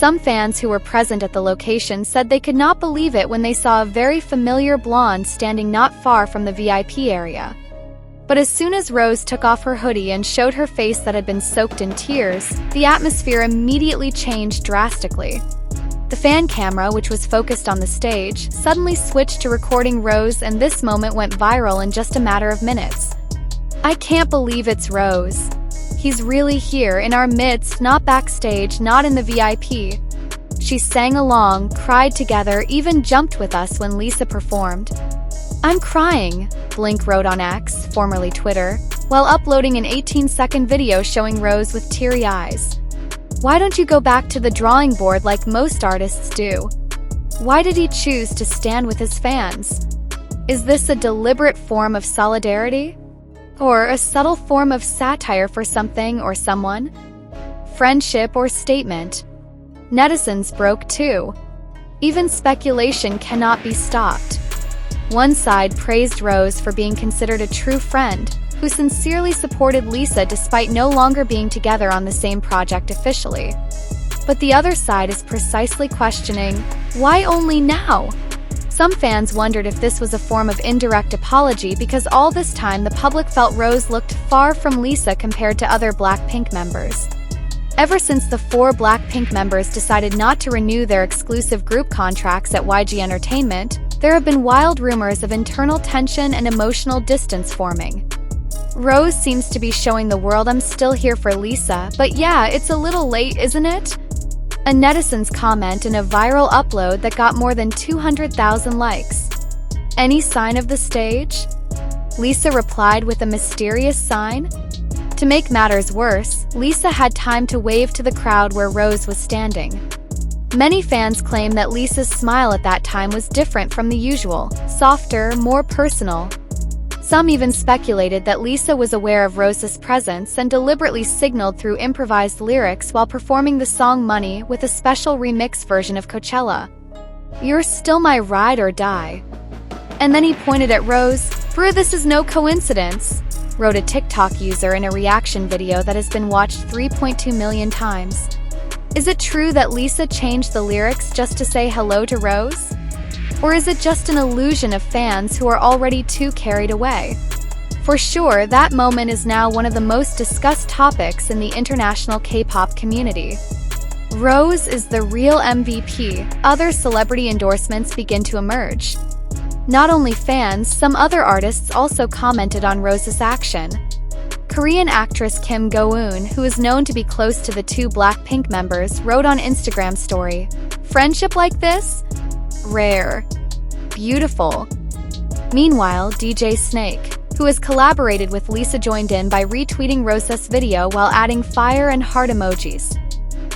Some fans who were present at the location said they could not believe it when they saw a very familiar blonde standing not far from the VIP area. But as soon as Rose took off her hoodie and showed her face that had been soaked in tears, the atmosphere immediately changed drastically. The fan camera, which was focused on the stage, suddenly switched to recording Rose, and this moment went viral in just a matter of minutes. "I can't believe it's Rose. He's really here, in our midst, not backstage, not in the VIP." She sang along, cried together, even jumped with us when Lisa performed. "I'm crying," Blink wrote on X, formerly Twitter, while uploading an 18-second video showing Rose with teary eyes. "Why don't you go back to the drawing board like most artists do? Why did he choose to stand with his fans? Is this a deliberate form of solidarity? Or a subtle form of satire for something or someone? Friendship or statement?" Netizens broke too. Even speculation cannot be stopped. One side praised Rose for being considered a true friend, who sincerely supported Lisa despite no longer being together on the same project officially. But the other side is precisely questioning, why only now? Some fans wondered if this was a form of indirect apology because all this time the public felt Rose looked far from Lisa compared to other BLACKPINK members. Ever since the 4 BLACKPINK members decided not to renew their exclusive group contracts at YG Entertainment, there have been wild rumors of internal tension and emotional distance forming. Rose seems to be showing the world, "I'm still here for Lisa, but yeah, it's a little late, isn't it?" A netizen's comment in a viral upload that got more than 200,000 likes. "Any sign of the stage?" Lisa replied with a mysterious sign. To make matters worse, Lisa had time to wave to the crowd where Rose was standing. Many fans claim that Lisa's smile at that time was different from the usual, softer, more personal. Some even speculated that Lisa was aware of Rose's presence and deliberately signaled through improvised lyrics while performing the song Money with a special remix version of Coachella. "You're still my ride or die." And then he pointed at Rose. "Bruh, this is no coincidence," wrote a TikTok user in a reaction video that has been watched 3.2 million times. Is it true that Lisa changed the lyrics just to say hello to Rose? Or is it just an illusion of fans who are already too carried away? For sure, that moment is now one of the most discussed topics in the international K-pop community. Rose is the real MVP. Other celebrity endorsements begin to emerge. Not only fans, some other artists also commented on Rose's action. Korean actress Kim Go-eun, who is known to be close to the 2 BLACKPINK members, wrote on Instagram story, "Friendship like this? Rare. Beautiful." Meanwhile, DJ Snake, who has collaborated with Lisa, joined in by retweeting Rose's video while adding fire and heart emojis.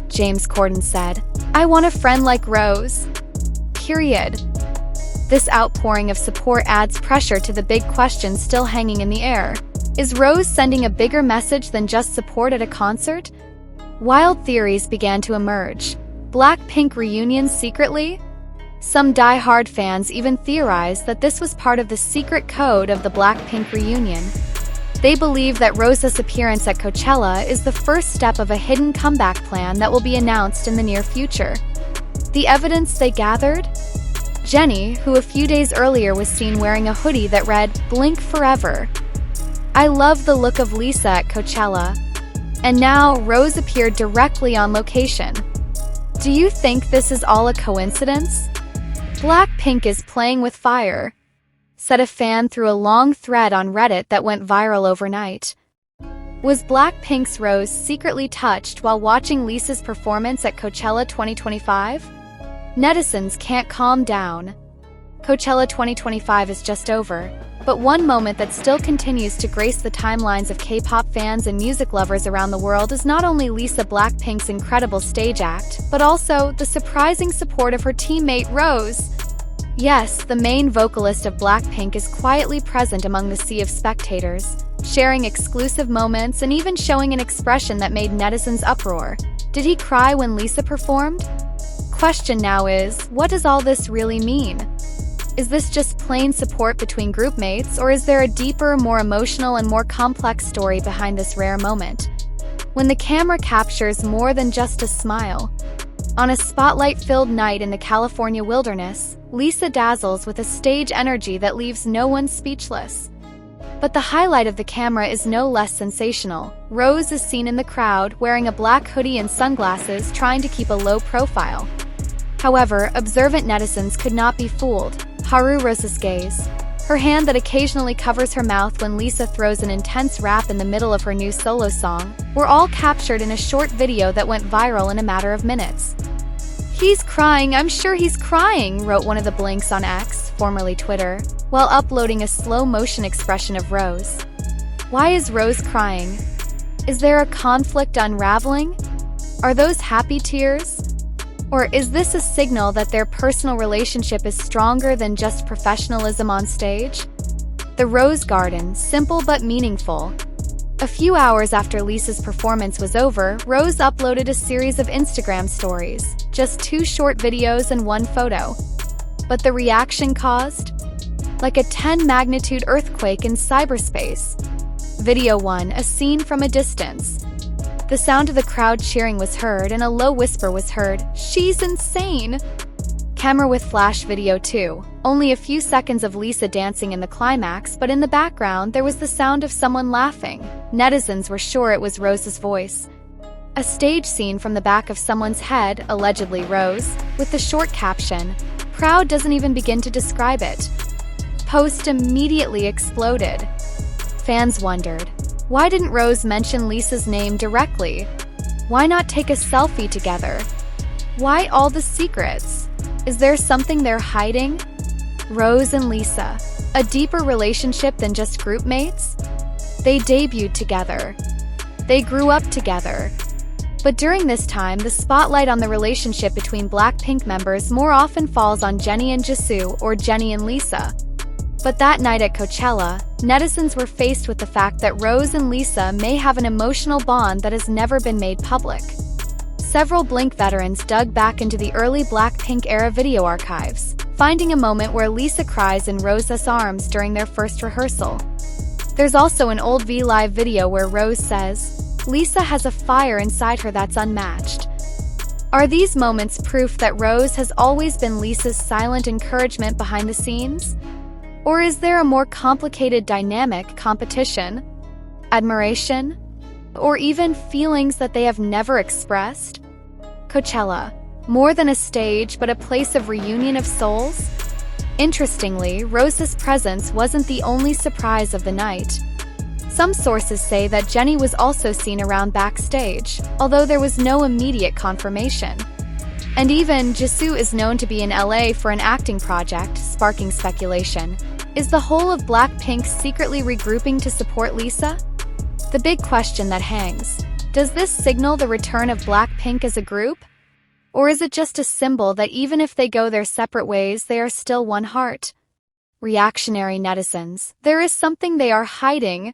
James Corden said, "I want a friend like Rose. Period." This outpouring of support adds pressure to the big question still hanging in the air. Is Rose sending a bigger message than just support at a concert? Wild theories began to emerge. BLACKPINK reunion secretly? Some die-hard fans even theorized that this was part of the secret code of the BLACKPINK reunion. They believe that Rose's appearance at Coachella is the first step of a hidden comeback plan that will be announced in the near future. The evidence they gathered? Jennie, who a few days earlier was seen wearing a hoodie that read, "Blink Forever." "I love the look of Lisa at Coachella." And now, Rose appeared directly on location. Do you think this is all a coincidence? "BLACKPINK is playing with fire," said a fan through a long thread on Reddit that went viral overnight. Was BLACKPINK's Rose secretly touched while watching Lisa's performance at Coachella 2025? Netizens can't calm down. Coachella 2025 is just over, but one moment that still continues to grace the timelines of K-pop fans and music lovers around the world is not only Lisa BLACKPINK's incredible stage act, but also the surprising support of her teammate Rose. Yes, the main vocalist of BLACKPINK is quietly present among the sea of spectators, sharing exclusive moments and even showing an expression that made netizens uproar. Did he cry when Lisa performed? Question now is, what does all this really mean? Is this just plain support between groupmates, or is there a deeper, more emotional and more complex story behind this rare moment? When the camera captures more than just a smile, On a spotlight-filled night in the California wilderness, Lisa dazzles with a stage energy that leaves no one speechless. But the highlight of the camera is no less sensational. Rose is seen in the crowd wearing a black hoodie and sunglasses, trying to keep a low profile. However, observant netizens could not be fooled. Haru Rose's gaze, her hand that occasionally covers her mouth when Lisa throws an intense rap in the middle of her new solo song, were all captured in a short video that went viral in a matter of minutes. "He's crying, I'm sure he's crying," wrote one of the Blinks on X, formerly Twitter, while uploading a slow-motion expression of Rose. Why is Rose crying? Is there a conflict unraveling? Are those happy tears? Or is this a signal that their personal relationship is stronger than just professionalism on stage? The Rose Garden, simple but meaningful. A few hours after Lisa's performance was over, Rose uploaded a series of Instagram stories, just 2 short videos and 1 photo. But the reaction caused? Like a 10-magnitude earthquake in cyberspace. Video 1, a scene from a distance. The sound of the crowd cheering was heard, and a low whisper was heard, "She's insane!" Camera with flash video 2. Only a few seconds of Lisa dancing in the climax, but in the background there was the sound of someone laughing. Netizens were sure it was Rose's voice. A stage scene from the back of someone's head, allegedly Rose, with the short caption, "Proud" doesn't even begin to describe it. Post immediately exploded. Fans wondered, why didn't Rose mention Lisa's name directly? Why not take a selfie together? Why all the secrets? Is there something they're hiding? Rose and Lisa, a deeper relationship than just group mates? They debuted together. They grew up together. But during this time, the spotlight on the relationship between BLACKPINK members more often falls on Jennie and Jisoo, or Jennie and Lisa. But that night at Coachella, netizens were faced with the fact that Rose and Lisa may have an emotional bond that has never been made public. Several Blink veterans dug back into the early BLACKPINK-era video archives, finding a moment where Lisa cries in Rose's arms during their first rehearsal. There's also an old V Live video where Rose says, "Lisa has a fire inside her that's unmatched." Are these moments proof that Rose has always been Lisa's silent encouragement behind the scenes? Or is there a more complicated dynamic, competition, admiration, or even feelings that they have never expressed? Coachella, more than a stage but a place of reunion of souls? Interestingly, Rose's presence wasn't the only surprise of the night. Some sources say that Jennie was also seen around backstage, although there was no immediate confirmation. And even Jisoo is known to be in LA for an acting project, sparking speculation. Is the whole of BLACKPINK secretly regrouping to support Lisa? The big question that hangs, does this signal the return of BLACKPINK as a group? Or is it just a symbol that even if they go their separate ways, they are still one heart? Reactionary netizens, there is something they are hiding.